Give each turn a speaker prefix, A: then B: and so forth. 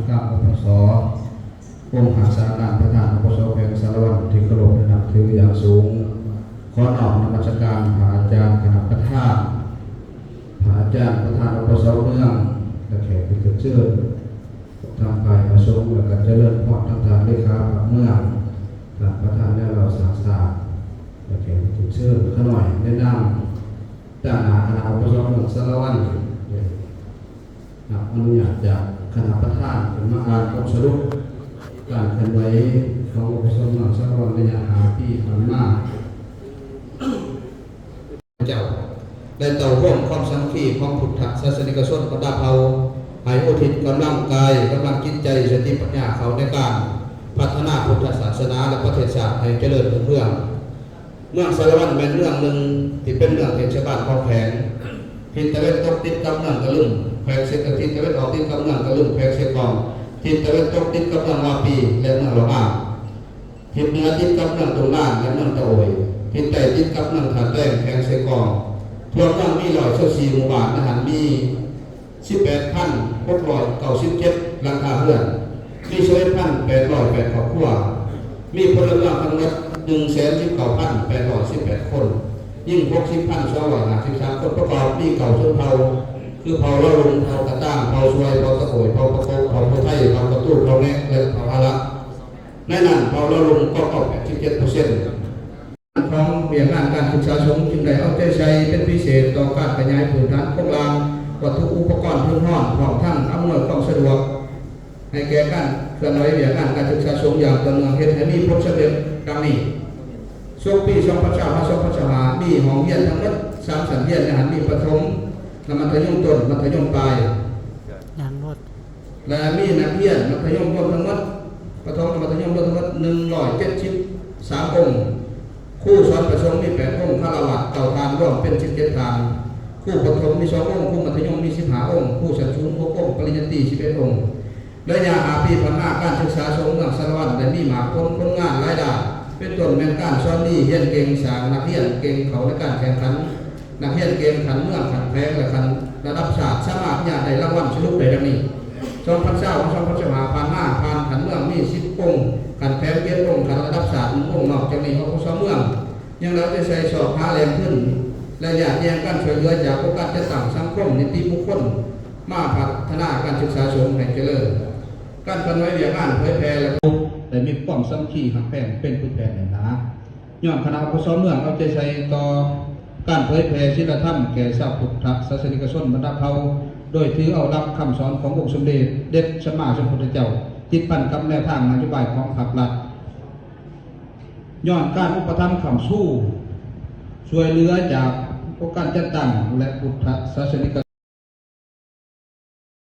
A: การปปสองค์หักษาการประธานปปสแขวงสารวัตรที่เคารพนับถืออย่างสูงขอน้อมนมัสการพระอาจารย์คณะประธานพระอาจารย์ประธานปปสเมืองและแขกผู้เกียรติเชิญทางฝ่ายประสงค์และการเจริญพรทางทางเลขาพระเมืองทางประธานและเราสาสาและแขกผู้เกียรติเชิญขน่อยแนะนำจากคณะปปสเมืองสารวัตรอนุญาตจากคณะประธานเป็นมาอ่านบทสรุปการเคลื่อนไหวของปปสเมืองสารวัตรระยะ5 ปีผ่านมาเจ้าได้เต่าร่วมความสังคีของพุทธศาสนิกชนประดับเอาให้อุทิศกำลังกายกำลังจิตใจสติปัญญาเขาในการพัฒนาพุทธศาสนาและประเทศชาติให้เจริญรุ่งเรืองเมืองสารวัตรเป็นเรื่องหนึ่งที่เป็นเรื่องเทศบาลของแข็งทิศตะวันตกติดกับเมืองกระลุ่มแขวงเศรษฐกิจตะวันออกติดกับเมืองกระลุ่มแขวงเศรษฐกองทิศตะวันตกติดกับเมืองวาปีและเมืองละมาทิศเหนือติดกับเมืองตรงล่างและเมืองตะโอยทิศใต้ติดกับเมืองขาแต้งแขวงเศรษฐกองทั่วเมืองมี124 หมู่บ้านอาหารมี 18,697 หลังคาเรือนมี11,808 ครอบครัวมีพลเมืองทั้งหมด 119,818 คนยิ่ง 60,253 คนประกอบมีเก่าชนเผ่าคือเผ่าละลุงเผ่ากระต้างเผ่าซวยเผ่าตะโขยเผ่าประโคเผ่าไทยเผ่ากระตู้เผ่าแงะและเผ่าฮาระในนั้นเผ่าละลุงก็ตก 87% ของเบี่ยงงานการศึกษาสงฆ์จึงได้เอาใจใส่เป็นพิเศษต่อการขยายพื้นฐานโครงสร้างวัตถุอุปกรณ์พื้นห้องพร้อมทั้งอำนวยความสะดวกให้แก่การเคลื่อนไหวเบี่ยงงานการศึกษาสงฆ์อย่างต่อเนื่องเฮ็ดให้มีผลสำเร็จดังนี้ช่วงปี2025มีห้องเรียนทั้งหมด3 ชั้นเรียนมีประถมมัธยมต้นมัธยมปลายและมีนักเรียนมัธยมรวมทั้งหมดประถมมัธยมรวมทั้งหมด173 องค์ครูสอนประสงค์มี8 องค์คารวะเก่าทานร่วมเป็น17 ทานครูประถมมี2 องค์ครูมัธยมมี15 องค์ครูชั้นสูง6 องค์ปริญญาตรี11 องค์ระยะ5 ปีผ่านมาการศึกษาสงฆ์เมืองสารวัตรได้มีหมากคนงานหลายด้านเป็นต้นแม่นการสอนดีเรียนเก่งสร้างนักเรียนเก่งเขาในการแข่งขันนักเรียนเก่งขันเมืองขันแพงและขันระดับชาติสามารถญาติได้รางวัลสรุปได้ดังนี้2025ผ่านมาผ่านขันเมืองมี10 องค์ขันแพง7 องค์ขันระดับชาติ1 องค์นอกจากนี้ปปสเมืองยังเราจะใช้สอบหาแรงขึ้นและอยากแย่งกันช่วยเหลือจากโอกาสจะตั้งสังคมนิติบุคคลมาพัฒนาการศึกษาสงฆ์ให้เจริญการพัฒนาเรื่องงานเผยแพร่และแต่มีความสามัคคีหักแพงเป็นพื้นแผ่นแน่นหนาย้อนคณะปปสเมืองเอาใจใส่ต่อการเผยแพร่ศีลธรรมแก่ชาวพุทธศาสนิกชนบรรดาเผ่าโดยถือเอาหลักคำสอนขององค์สมเด็จเด็จสัมมาสัมพุทธเจ้าติดพันกับแนวทางนโยบายของภาครัฐย้อนการอุปถัมภ์คำสู้ช่วยเหลือจากองค์การจัดตั้งและพุทธศาสนิก